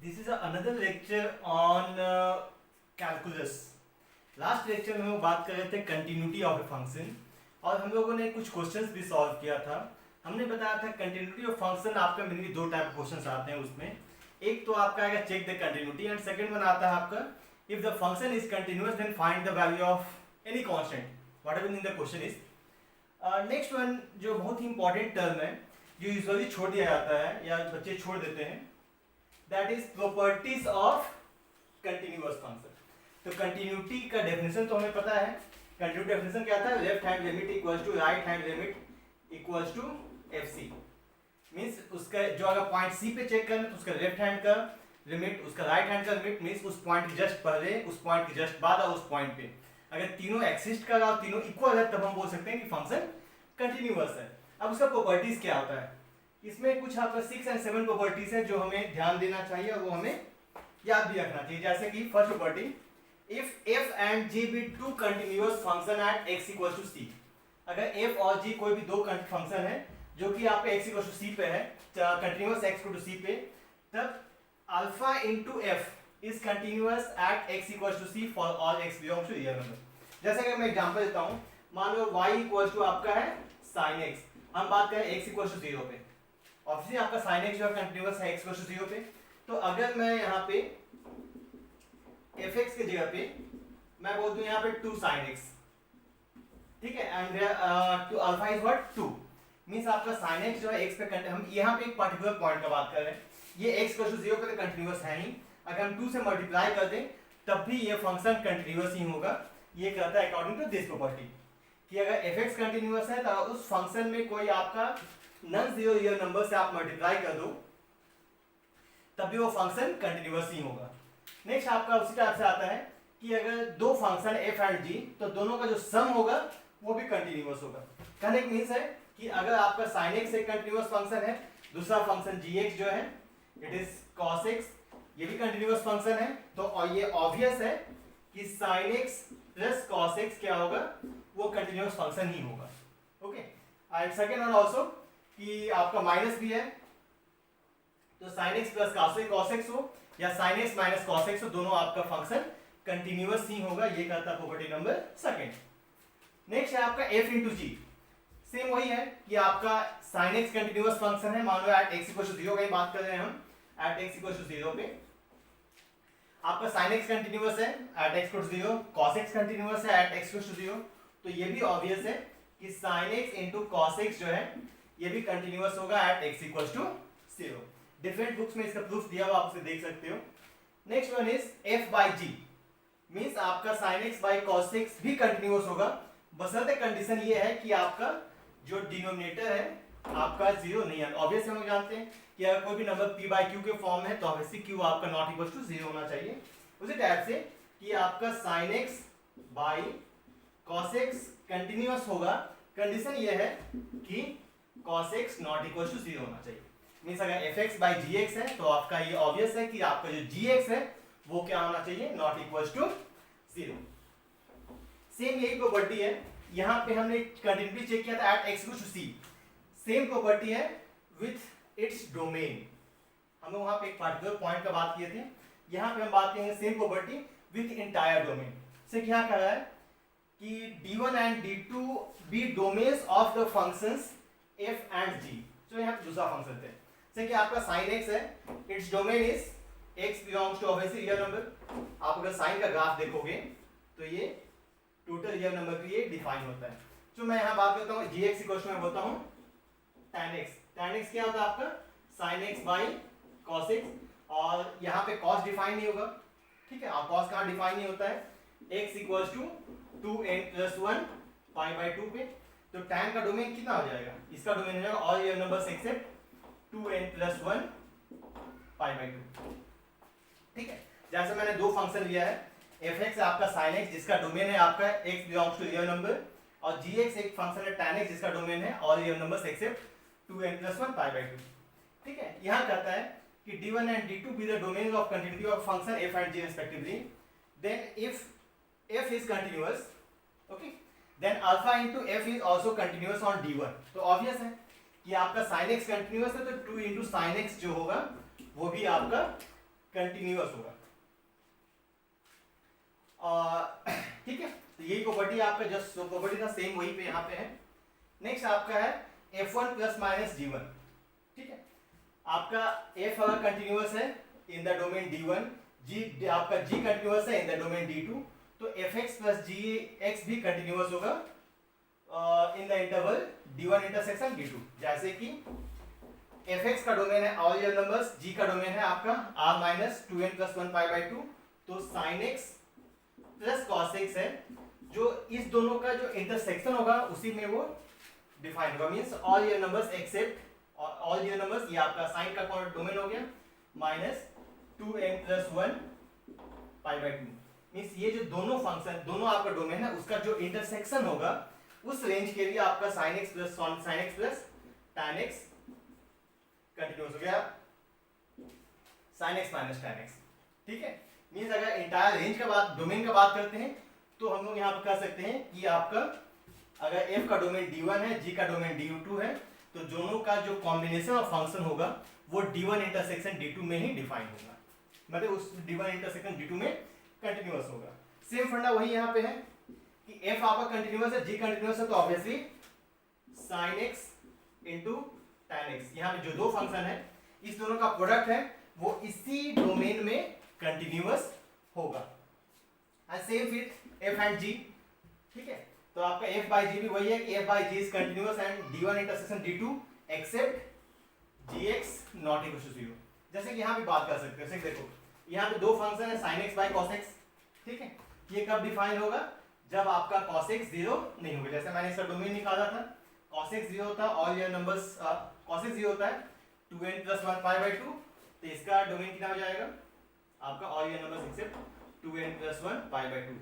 This is another lecture on calculus. Last lecture में हम बात कर रहे थे कंटिन्यूटी ऑफ ए फंक्शन और हम लोगों ने कुछ क्वेश्चंस भी सॉल्व किया था। हमने बताया था कंटिन्यूटी ऑफ फंक्शन आपका मेनली दो टाइप क्वेश्चंस आते हैं उसमें। एक तो आपका आएगा check the continuity and second one आता है आपका if the function is continuous then find the value of any constant whatever in the question is. Next one जो बहुत ही इंपॉर्टेंट टर्म है जो यूजुअली छोड़ दिया जाता है या बच्चे छोड़ देते हैं, that is properties of continuous function. तो कंटिन्यूटी का डेफिनेशन तो हमें पता है। कंटिन्यूटी डेफिनेशन क्या था? Left hand limit equals to right hand limit equals to f c. Means उसका जो अगर पॉइंट सी पे चेक करें तो उसका लेफ्ट हैंड का लिमिट, उसका राइट हैंड का लिमिट मींस उस पॉइंट के जस्ट पहले, उस पॉइंट के जस्ट बाद और उस पॉइंट पे अगर तीनों एक्सिस्ट कर रहा और तीनों इक्वल है तब हम बोल सकते हैं कि फंक्शन कंटिन्यूअस है। अब उसका प्रॉपर्टीज क्या होता है? इसमें कुछ आपका 6 और 7 प्रॉपर्टीज है जो हमें ध्यान देना चाहिए और वो हमें याद भी रखना चाहिए। जैसे कि first property, if f and g be two continuous function at x equals to c। अगर f और g कोई भी दो फंक्शन है जो कि आपका x equals to c पे है, continuous x equals to c पे, तब alpha into f is continuous at x equals to c for all x belongs to real number। जैसे कि मैं एग्जांपल देता हूं, मान लो y equals to आपका है sin x, हम बात करें x equals to 0 पे, ऑब्वियसली आपका sin x जो है कंटिन्यूअस है x equals to 0 पे। तो अगर मैं यहाँ पे fx के जगह पे मैं बोल दूं यहाँ पे 2 sin x, ठीक है, and two alpha is what 2, means आपका sin x जो है x पे हम यहाँ पे एक पर्टिकुलर पॉइंट का बात कर रहे हैं, ये x इक्वल टू 0 पे कंटिन्यूअस है ही, अगर हम 2 से मल्टीप्लाई कर दें तब भी ये फंक्शन कंटिन्यूअस ही होगा। ये कहता है अकॉर्डिंग टू दिस प्रॉपर्टी कि अगर fx कंटिन्यूअस है तो उस फंक्शन में कोई आपका नॉन जीरो रियल नंबर से आप मल्टीप्लाई कर दो तब भी वो फंक्शन कंटिन्यूअस ही होगा। नेक्स्ट आपका उसी टाइप से आता है कि अगर दो फंक्शन f एंड g तो दोनों का जो सम होगा वो भी कंटिन्यूअस होगा। कहने का मीन्स है कि अगर आपका sin x एक कंटिन्यूअस फंक्शन है, दूसरा फंक्शन gx जो है इट इज cos x, ये भी कंटिन्यूअस फंक्शन है, तो और ये ऑब्वियस है कि sin x plus cos x क्या होगा, वो कंटिन्यूअस फंक्शन ही होगा। Okay, and second one also कि आपका माइनस भी है, तो sin x plus cos x हो या sin x minus cos x हो, दोनों आपका फंक्शन कंटिन्यूअस ही होगा। ये कहता है प्रॉपर्टी नंबर सेकंड। नेक्स्ट है आपका f इंटू जी, सेम वही है कि आपका sin x कंटिन्यूअस फंक्शन है, मान लो एट x इक्वल टू 0 की बात कर रहे हैं हम, एट x इक्वल टू 0 पे आपका sin x कंटिन्यूअस है at x equal to 0, cos x continuous है एट x इक्वल टू 0, तो ये भी ऑब्वियस है कि sin x into cos x जो है ये भी कंटिन्यूअस होगा at x equal to 0। Different books में इसका प्रूफ दिया हुआ आप उसे देख सकते हो। Next one is f by g, means आपका sin x by cos x भी कंटिन्यूअस होगा, बशर्ते कंडीशन ये है कि आपका जो डिनोमिनेटर है आपका जीरो नहीं है। ऑब्वियसली हम जानते हैं कि अगर कोई भी नंबर p बाई q के फॉर्म है तो ऑब्वियसली q आपका नॉट इक्वल टू 0 होना चाहिए। उसी टाइप से कि आपका sin x by cos x continuous होगा, कंडीशन ये है कि cos x not equal to 0 होना चाहिए। मींस अगर fx बाई gx है तो आपका ये ऑब्वियस है कि आपका जो gx है वो क्या होना चाहिए, नॉट इक्वल टू 0। सेम यही प्रॉपर्टी है, यहाँ पे हमने कंटिन्यूटी चेक किया था at x equal to c, same property है विथ इट्स डोमेन। हम लोग वहां पे एक पार्टिकुलर पॉइंट का बात किए थे, यहाँ पे हम बात करेंगे same property with entire domain से। क्या कह रहा है कि d1 and d2 be domains of the functions f and g, जो यहाँ पे दूसरा फंक्शन थे, जैसे कि आपका sin x है, its domain is x belongs to obviously real number. आप अगर साइन का ग्राफ देखोगे तो ये टोटल रियल नंबर के लिए डिफाइन होता है। जो मैं यहाँ बात करता हूँ gx इक्वल टू मैं बोलता हूँ tan x, tan x क्या होता है आपका sin x by cos x, और यहाँ पे cos डिफाइन नहीं होगा, ठीक है, और cos कहाँ डिफाइन नहीं होता है, x equal to 2n plus 1 pi by 2 पे, तो tan का डोमेन कितना हो जाएगा, इसका डोमेन हो जाएगा all real numbers except 2n plus 1 pi by 2, ठीक है। जैसे मैंने दो फंक्शन लिया है, fx आपका sin x जिसका डोमेन है आपका x belongs to real number, और gx एक फंक्शन है tan x जिसका डोमेन है all real numbers except 2n plus 1 pi by 2, ठीक है। यहाँ कहता है कि d1 and d2 be the domains of continuity of function f and g respectively, then if f is continuous, okay, then alpha into f is also continuous on d1। तो obvious है कि आपका sin x कंटिन्यूअस है तो 2 into sin x जो होगा वो भी आपका कंटिन्यूअस होगा। ठीक है, तो यही प्रॉपर्टी आपका जस्ट प्रॉपर्टी था सेम वही पे यहाँ पे है। नेक्स्ट आपका है f1 प्लस माइनस g1। ठीक है, आपका f अगर कंटिन्यूअस है in the domain d1, g आपका g कंटिन्यूअस है इन द डोमेन d2, तो fx प्लस gx भी कंटिन्यूअस होगा in the interval d1 intersection d2। जैसे कि fx का डोमेन है ऑल रियल नंबर्स, g का डोमेन है आपका r minus 2n plus 1 pi by 2, तो sin x plus cos x है, जो इस दोनों का जो इंटरसेक्शन होगा उसी में वो डिफाइन होगा। Means all real numbers accept all real numbers, ये आपका साइन का डोमेन हो गया minus 2n plus 1 pi by 2। Means ये जो दोनों फंक्शन दोनों आपका डोमेन है उसका जो इंटरसेक्शन होगा उस रेंज के लिए आपका sin x plus tan x continuous हो गया sin x minus tan x। ठीक है, मींस अगर इंटायर रेंज का बात डोमेन का बात करते हैं तो हम लोग यहाँ पर कह सकते हैं कि आपका अगर f का डोमेन d1 है, g का डोमेन d2 है, तो दोनों का जो कॉम्बिनेशन ऑफ फंक्शन होगा वो d1 इंटरसेक्शन d2 में ही डिफाइन होगा, मतलब उस d1 इंटरसेक्शन d2 में कंटिन्यूअस होगा। सेम फंडा वही यहाँ पे है कि f आपका कंटिन्यूअस है, g कंटिन्यूअस है, तो obviously sin x into tan x, यहाँ पे जो दो फंक्शन है इस दोनों का प्रोडक्ट है वो इसी डोमेन में कंटिन्यूअस होगा। एंड सेम फिर f एंड g। ठीक है, तो आपका f बाई g भी वही है कि f by g is continuous and d1 intersection d2 except gx not equal to 0। जैसे कि यहाँ भी बात कर सकते हैं, देखो यहाँ पे दो फंक्शन है sin x by cos x। ठीक है, ये कब डिफाइन होगा, जब आपका cos x 0 नहीं होगा। जैसे मैंने इसका डोमेन निकाला था, cos x 0 होता है all real numbers, cos x 0 होता है 2n प्लस 1 पाई बाई 2, तो इसका डोमेन कितना हो जाएगा आपका all real numbers except 2n plus 1 pi by 2।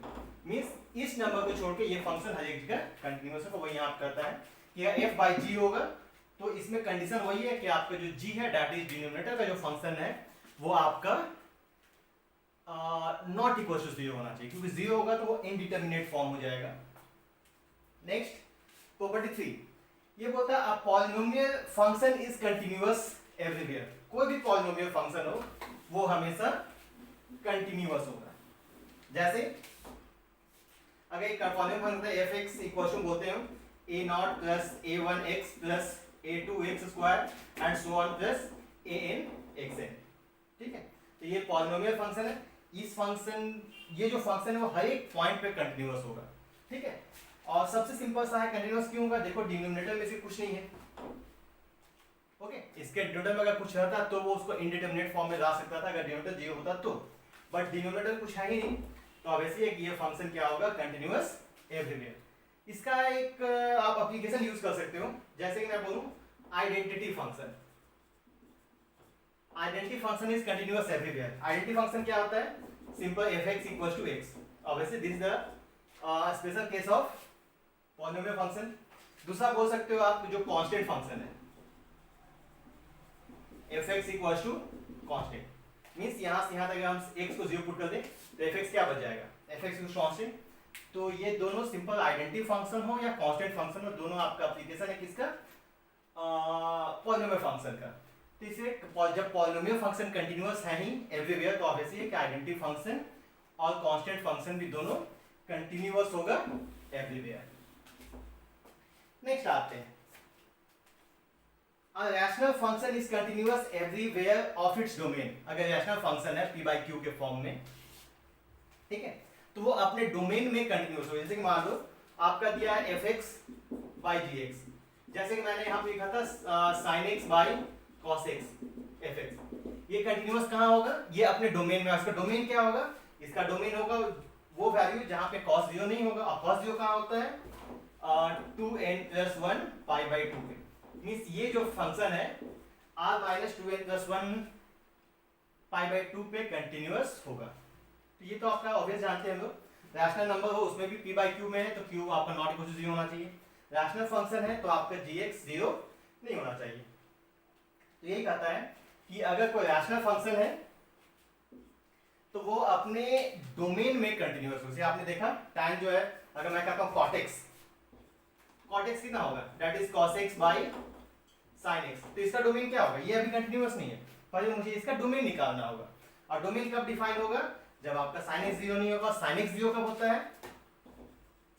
Means इस नंबर को छोड़ के ये फंक्शन हर एक जगह कंटिन्यूअस है, तो वही आप करता है कि f बाई g होगा, तो इसमें कंडीशन वही है कि आपका जो g है दैट इज डिनोमिनेटर का जो फंक्शन है वो आपका नॉट इक्वल टू 0 होना चाहिए, क्योंकि 0 होगा तो वो इनडिटरमिनेट फॉर्म हो जाएगा। नेक्स्ट प्रॉपर्टी 3 ये बोलता है a polynomial function is continuous everywhere. कोई भी पॉलिनोमियल फंक्शन हो वो हमेशा कंटिन्यूअस होगा। जैसे अगर एक पॉलिनोमियल फंक्शन है fx इक्वल टू बोलते हैं a0 plus a1x plus a2x square and so on plus anxn। ठीक है, तो ये पॉलिनोमियल फंक्शन है, इस फंक्शन ये जो फंक्शन है वो हर एक पॉइंट पे कंटिन्यूअस होगा। ठीक है, और सबसे सिंपल सा है कंटिन्यूअस क्यों होगा, देखो डिनोमिनेटर में से कुछ नहीं है। ओके, इसके डिनोमिनेटर में अगर कुछ रहता तो वो उसको इनडिटरमिनेट फॉर्म में ला सकता था अगर डिनोमिनेटर 0 होता तो, बट डिनोमिनेटर कुछ है ही नहीं, तो ऑब्वियसली है कि ये फंक्शन क्या होगा कंटिन्यूअस एवरीवेयर। इसका एक आप एप्लीकेशन यूज कर सकते हो, जैसे कि मैं बोलूं identity function. Identity function is continuous everywhere. Identity function क्या होता है, simple fx equals to x। Obviously this is the special case of polynomial function. दूसरा बोल सकते हो आप जो कांस्टेंट फंक्शन है fx equals to constant, means यहां से यहां तक हम x को 0 पुट कर दें तो fx क्या बच जाएगा, fx इक्वल्स कांस्टेंट। तो ये दोनों सिंपल आइडेंटिटी फंक्शन हो या कांस्टेंट फंक्शन हो, दोनों आपका एप्लीकेशन है किसका, पॉलिनोमियल फंक्शन का। तो इसे जब पॉलिनोमियल फंक्शन कंटिन्यूअस है ही एवरीवेयर, तो ऑब्वियसली है कि आइडेंटिटी फंक्शन और कांस्टेंट फंक्शन भी दोनों कंटिन्यूअस होगा एवरीवेयर। नेक्स्ट आते हैं, A rational function is continuous everywhere of its domain। अगर रैशनल फंक्शन है p by q के फॉर्म में, ठीक है, तो वो अपने डोमेन में कंटिन्यूअस हो। जैसे कि मान लो आपका दिया है fx by gx, जैसे कि मैंने यहाँ पे लिखा था sin x by cos x fx, ये कंटिन्यूअस कहाँ होगा, ये अपने डोमेन में। इसका डोमेन क्या होगा, इसका डोमेन होगा वो वैल्यू जहाँ पे cos 0 नहीं होगा। और cos 0 कहाँ होता है 2n प्लस 1 पाई बाई 2 पे। मींस ये जो फंक्शन है r minus 2n plus 1 pi by 2 पे कंटिन्यूअस होगा। तो ये तो आपका ऑब्वियस जानते हैं हम लोग, रैशनल नंबर हो उसमें भी p बाई q में है तो q आपका नॉट इक्वल टू 0 होना चाहिए। रैशनल फंक्शन है तो आपका gx 0 नहीं होना चाहिए। तो यही कहता है कि अगर कोई रैशनल फंक्शन है तो वो अपने डोमेन में कंटिन्यूअस हो। जैसे आपने देखा tan जो है, अगर मैं कहता हूँ cot x कितना होगा, that is cos x by sin x, तो इसका डोमेन क्या होगा, ये अभी कंटिन्यूअस नहीं है, पर मुझे इसका डोमेन निकालना होगा। और डोमेन कब डिफाइन होगा, जब आपका sin x 0 नहीं होगा। sin x 0 कब होता है,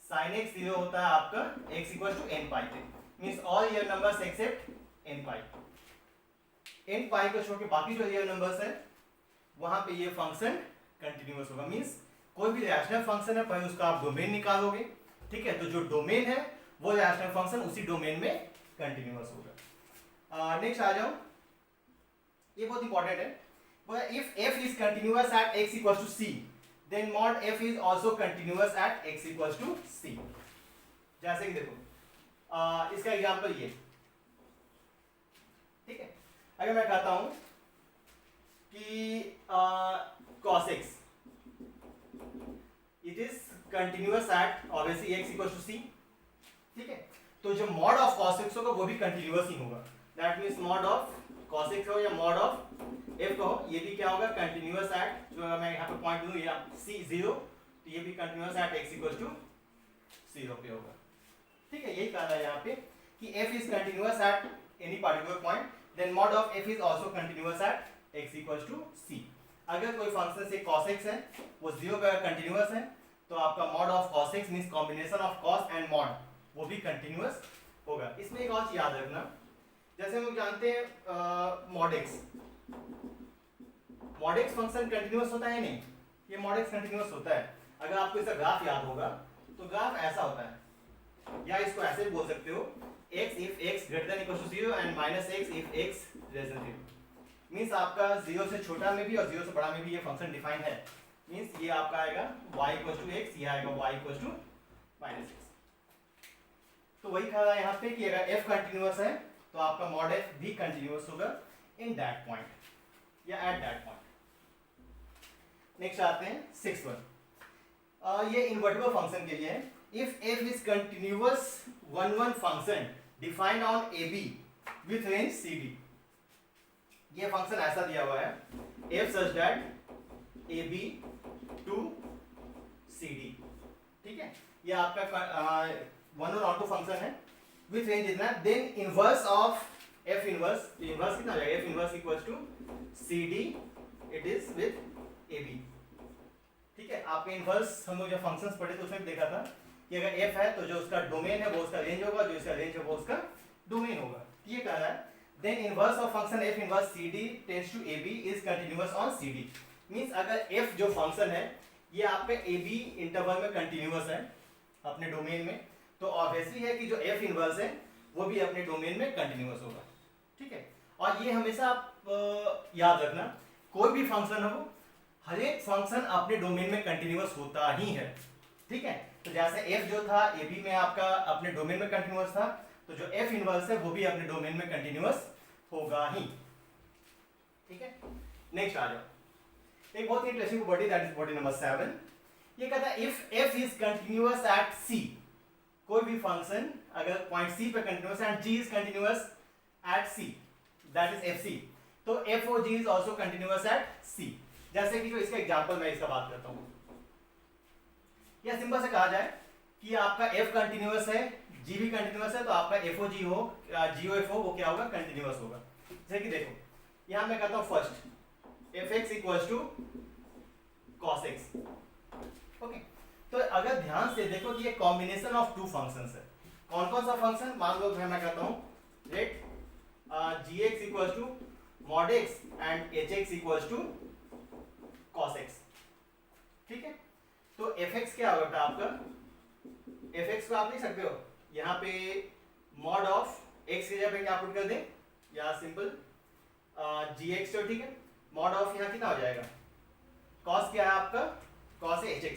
sin x 0 होता है आपका x इक्वल टू n पाई पे, means all real numbers accept n पाई। n पाई को छोड़ के बाकी जो रियल नंबर्स है वहां पे ये फंक्शन कंटिन्यूअस होगा। मींस कोई भी रैशनल फंक्शन है पहले उसका आप डोमेन निकालोगे, ठीक है, तो जो डोमेन है वो रैशनल फंक्शन उसी डोमेन में कंटिन्यूअस होगा। नेक्स्ट आ जाओ, ये बहुत इंपॉर्टेंट है। If f is continuous at x equals to c then mod f is also continuous at x equals to c। जैसे कि देखो इसका एग्जांपल ये, ठीक है, अगर मैं कहता हूं कि cos x it is continuous at obviously x equals to c, ठीक है, तो जो mod of cos x होगा वो भी कंटिन्यूअस ही होगा। That means mod of cos x हो या mod of f कहो, ये भी क्या होगा, कंटिन्यूअस एट, जो मैं यहाँ पे पॉइंट लूँ या c 0, तो ये भी continuous at x equal to 0 पे होगा, ठीक है। यही कहा है यहाँ पे कि f is continuous at any particular point, then mod of f is also continuous at x equal to c। अगर कोई फंक्शन से cos x है वो 0 पे कंटिन्यूअस है तो आपका mod of cos x means combination of cos and mod वो भी कंटिन्यूअस होगा। इसमें एक और चीज याद रखना, जैसे हम लोग जानते हैं mod x फंक्शन कंटिन्यूअस होता है नहीं, ये mod x कंटिन्यूअस होता है। अगर आपको इसका ग्राफ याद होगा तो ग्राफ ऐसा होता है, या इसको ऐसे भी बोल सकते हो, x if x greater than equals to 0 and minus x if x less than 0। Means आपका 0 से छोटा में भी और 0 से बड़ा में भी ये फंक्शन डिफाइन है। मींस ये आपका आएगा y equals to x, ये आएगा y equals to minus x। तो वही कहा है यहाँ पे कि अगर f कंटिन्यूअस है तो आपका mod f भी कंटिन्यूअस होगा इन दैट पॉइंट या एट दैट पॉइंट। नेक्स्ट आते हैं 6th वन, ये इनवर्टिबल फंक्शन के लिए है। If f is continuous one function defined on ab with range cd। ये फंक्शन ऐसा दिया हुआ है f such that ab to cd, ठीक है, ये आपका वन और ऑन टू फंक्शन है विथ रेंज इतना, then inverse of f inverse, inverse कितना हो जाएगा, f inverse equals to cd it is with ab, ठीक है। आपके इनवर्स हम लोग जब फंक्शंस पढ़े तो उसमें भी देखा था कि अगर f है तो जो उसका डोमेन है वो उसका रेंज होगा, जो इसका रेंज है वो उसका डोमेन होगा। ये कह रहा है then inverse of function f inverse cd tends to ab is continuous on cd। Means अगर f जो फंक्शन है ये आपका ab इंटरवल में कंटिन्यूअस है अपने डोमेन में, तो ऑब्वियसली है कि जो f इनवर्स है वो भी अपने डोमेन में कंटिन्यूअस होगा, ठीक है। और ये हमेशा आप याद रखना, कोई भी फंक्शन हो हर एक फंक्शन अपने डोमेन में कंटिन्यूअस होता ही है, ठीक है। तो जैसे f जो था ए बी में आपका अपने डोमेन में कंटिन्यूअस था, तो जो f इनवर्स है वो भी अपने डोमेन में कंटिन्यूअस होगा ही, ठीक है। नेक्स्ट आ जाओ, एक बहुत ही interesting property, that is property number 7। ये कहता है if f is continuous at c, कोई भी फंक्शन अगर पॉइंट c पे continuous and g is continuous at c, that is fc, तो f और g is also continuous at c। जैसे कि जो इसका एग्जांपल मैं इसका बात करता हूं, या सिंपल से कहा जाए कि आपका f कंटिन्यूअस है, g भी कंटिन्यूअस है, तो आपका f और g हो, g और f हो, वो क्या होगा, कंटिन्यूअस होगा। जैसे कि देखो यहां मैं कहता हूं first fx equals to cos x, okay. तो अगर ध्यान से देखो कि ये कॉम्बिनेशन ऑफ टू फंक्शंस है, कौन कौन सा फंक्शन, मान लो मैं कहता हूं let gx equals to mod x and hx equals to cos x, ठीक है। तो fx क्या होगा आपका, fx को आप लिख सकते हो यहाँ पे mod ऑफ x की जगह पे क्या पुट कर दें, या सिंपल gx, तो ठीक है, mod ऑफ यहाँ कितना हो जाएगा, cos क्या है आपका, cos है hx,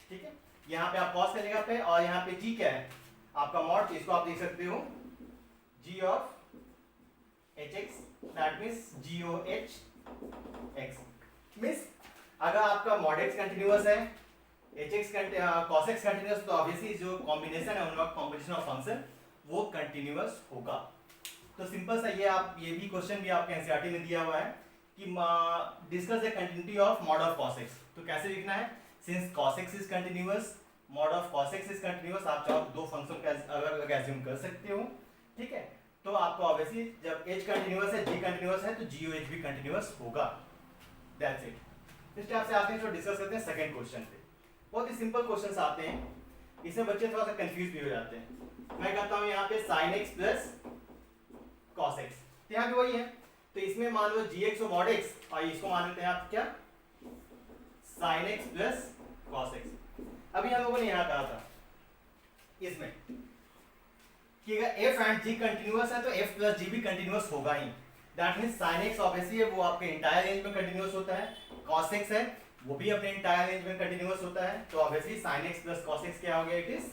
ठीक है। यहाँ पे आप cos की जगह पे, और यहाँ पे g क्या है आपका mod, तो इसको आप लिख सकते हो g of hx, that means goh x। Means अगर आपका mod x कंटिन्यूअस है, hx cos x कंटिन्यूअस, तो ऑब्वियसली जो कॉम्बिनेशन है उनका कॉम्बिनेशन ऑफ फंक्शन वो कंटिन्यूअस होगा। तो सिंपल सा ये आप, ये भी क्वेश्चन भी आपके एनसीईआरटी में दिया हुआ है कि discuss the continuity of mod of cos x। तो कैसे लिखना है, since cos x is continuous, mod of cos x is continuous, आप चाहो दो फंक्शन का अगर एज्यूम कर सकते हो, ठीक है। तो आपको ऑब्वियसली जब h कंटिन्यूअस है, g कंटिन्यूअस है, तो GOH भी कंटिन्यूअस होगा। That's it. इस टाइप से आते हैं, जो डिस्कस करते हैं सेकंड क्वेश्चन पे। बहुत ही सिंपल क्वेश्चंस आते हैं, इसमें बच्चे थोड़ा सा कंफ्यूज भी हो जाते हैं। मैं कहता हूं यहाँ पे sin x plus cos x, तो यहाँ पे वही है, तो इसमें मान लो gx और mod x, और इसको मान लेते हैं आप क्या, sin x plus cos x। अभी हम लोगों ने यहाँ कहा था इसमें कि अगर f एंड g कंटिन्यूअस है तो f प्लस g भी कंटिन्यूअस होगा ही। That means sin x obviously है वो आपके इंटायर रेंज में कंटिन्यूअस होता है, cos x है वो भी अपने इंटायर रेंज में कंटिन्यूअस होता है, तो obviously sin x plus cos x क्या हो गया, इट इज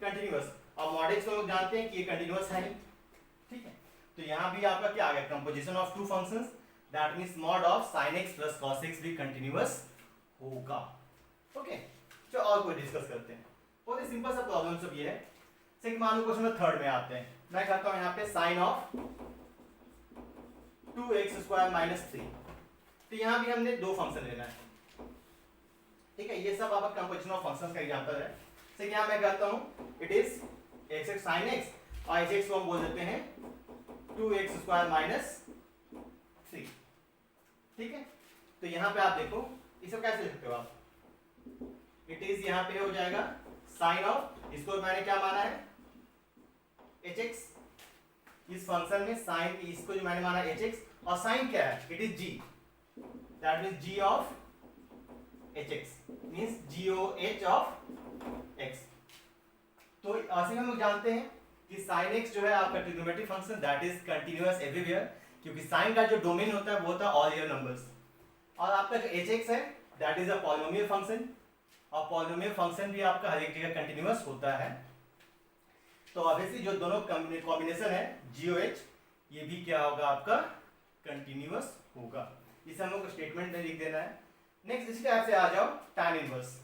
कंटिन्यूअस। और mod x को लोग जानते हैं कि ये कंटिन्यूअस है ही, ठीक है। तो यहाँ भी आपका क्या आ गया, composition of two functions, that means mod of sin x plus cos x भी कंटिन्यूअस होगा। ओके, चलो और कोई डिस्कस करते हैं। बहुत ही सिंपल सा प्रॉब्लम सब ये है। सेकंड मान लो क्वेश्चन थर्ड में आते हैं, मैं कहता हूं यहाँ पे sin ऑफ 2x² माइनस 3, तो यहाँ भी हमने दो फंक्शन लेना है, ठीक है। ये सब आपका कंपोजिशन ऑफ फंक्शंस का एग्जांपल है। तो यहाँ मैं कहता हूँ it is x sin x और x को हम बोल देते हैं 2x² माइनस 3, ठीक है। तो यहाँ पे आप देखो इसे कैसे लिखते हो आप, इट इज यहाँ पे हो जाएगा साइन ऑफ, इसको मैंने क्या माना है hx, इस फंक्शन में साइन, इसको जो मैंने माना hx, और साइन क्या है, it is g, that means g of hx means GOH of x। तो ऐसे हम लोग जानते हैं कि sin x जो है आपका trigonometric function, that is continuous everywhere, क्योंकि साइन का जो डोमेन होता है वो होता है ऑल रियल नंबर्स, और आपका जो hx है that is a polynomial function, और पॉलिनोमियल फंक्शन भी आपका हर एक जगह कंटिन्यूअस होता है। तो ऑब्वियसली जो दोनों कॉम्बिनेशन है GOH, ये भी क्या होगा आपका कंटिन्यूअस होगा। इसे हम लोग को स्टेटमेंट में लिख देना है। नेक्स्ट इसी टाइप से आ जाओ tan इनवर्स,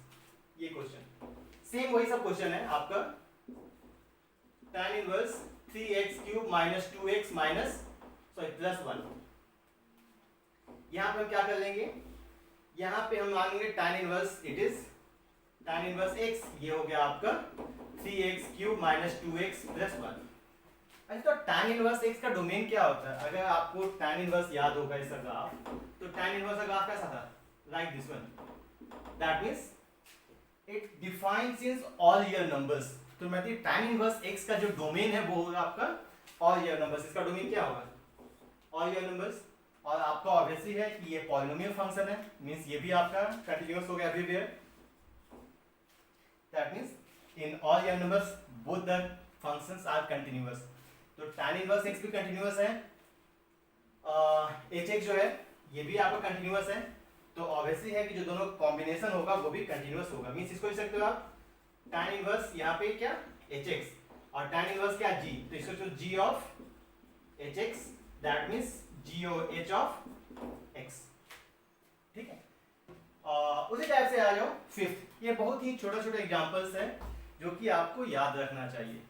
ये क्वेश्चन सेम वही सब क्वेश्चन है आपका, tan inverse 3x³ minus 2x minus plus 1। यहाँ पे हम क्या कर लेंगे, यहाँ पे हम मानेंगे tan inverse, it is tan inverse x, ये हो गया आपका 3x³ माइनस 2x प्लस 1। अच्छा, तो tan इनवर्स x का डोमेन क्या होता है, अगर आपको tan इनवर्स याद होगा इसका ग्राफ, तो tan इनवर्स का ग्राफ कैसा था, like this one, that means it defines in all real numbers. तो मैं tan इनवर्स x का जो डोमेन है वो होगा आपका ऑल रियल नंबर्स, इसका डोमेन क्या होगा ऑल रियल नंबर्स, और आपका ऑब्वियसली है कि ये पॉलिनोमियल फंक्शन है, मींस ये भी आपका कंटीन्यूअस हो गया everywhere, that means in all real numbers both the functions are continuous। तो tan इनवर्स x भी कंटिन्यूअस है, hx जो है ये भी आपका कंटिन्यूअस है, तो ऑब्वियसली है कि जो दोनों कॉम्बिनेशन होगा वो भी कंटिन्यूअस होगा। मींस इसको लिख सकते हो आप tan इनवर्स यहाँ पे क्या hx, और tan इनवर्स क्या g, तो इसको जो g of hx that means GOH of x, ठीक है। उसी टाइप से आ जाओ फिफ्थ, ये बहुत ही छोटा छोटा एग्जांपल्स है जो कि आपको याद रखना चाहिए,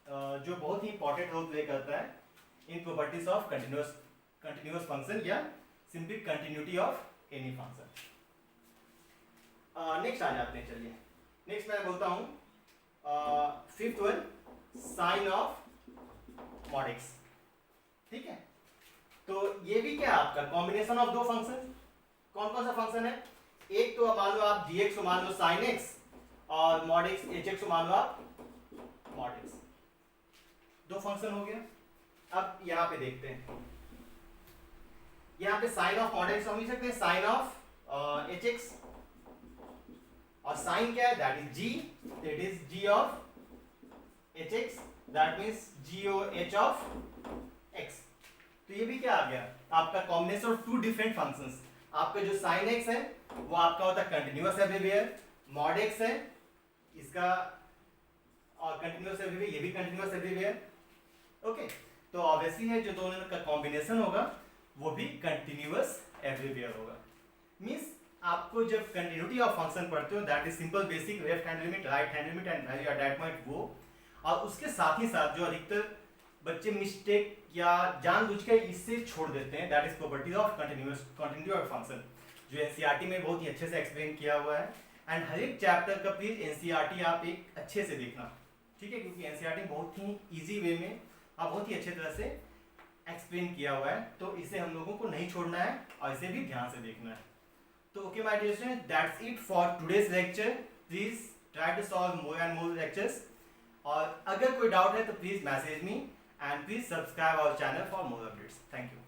जो बहुत ही इंपॉर्टेंट रोल प्ले करता है in properties of continuous function या simply continuity of any function. Next आ जाते हैं, चलिए नेक्स्ट मैं बोलता हूँ fifth one, sine of mod x, ठीक है। तो ये भी क्या आपका कॉम्बिनेशन ऑफ दो फंक्शन, कौन कौन सा फंक्शन है, एक तो मान लो आप gx को मान लो sin x, और mod x hx को मान लो आप mod x, दो फंक्शन हो गया। अब यहाँ पे देखते हैं, यहाँ पे साइन ऑफ mod x हम लिख सकते हैं साइन ऑफ hx, और साइन क्या है that is g, that is g of hx, that means GOH of x। तो ये भी क्या आ गया आपका combination of two different functions. आपका जो sin x है वो आपका होता है कंटिन्यूअस एवरीवेयर, mod x है इसका और कंटिन्यूअस एवरीवेयर, ये भी कंटिन्यूअस एवरीवेयर, ओके। तो ऑब्वियसली है जो दोनों का कॉम्बिनेशन होगा वो भी कंटिन्यूअस एवरीवेयर होगा। मींस आपको जब कंटिन्यूटी ऑफ फंक्शन पढ़ते हो that is simple basic left hand limit, right hand limit and value at that point वो, और उसके साथ ही साथ जो अधिकतर बच्चे मिस्टेक या जानबूझकर इससे छोड़ देते हैं that is properties of continuity of function, जो एनसीईआरटी में बहुत ही अच्छे से एक्सप्लेन किया हुआ है। एंड हर एक चैप्टर का प्लीज एनसीईआरटी आप एक अच्छे से देखना, ठीक है, क्योंकि एनसीईआरटी बहुत ही इजी वे में और बहुत ही अच्छे तरह से एक्सप्लेन किया हुआ है, तो इसे हम लोगों को नहीं छोड़ना है और इसे भी ध्यान से देखना है। तो okay my dear students, that's it for today's lecture. Please try to solve more and more lectures, और अगर कोई डाउट है तो please message me and please subscribe our channel for more updates. Thank you.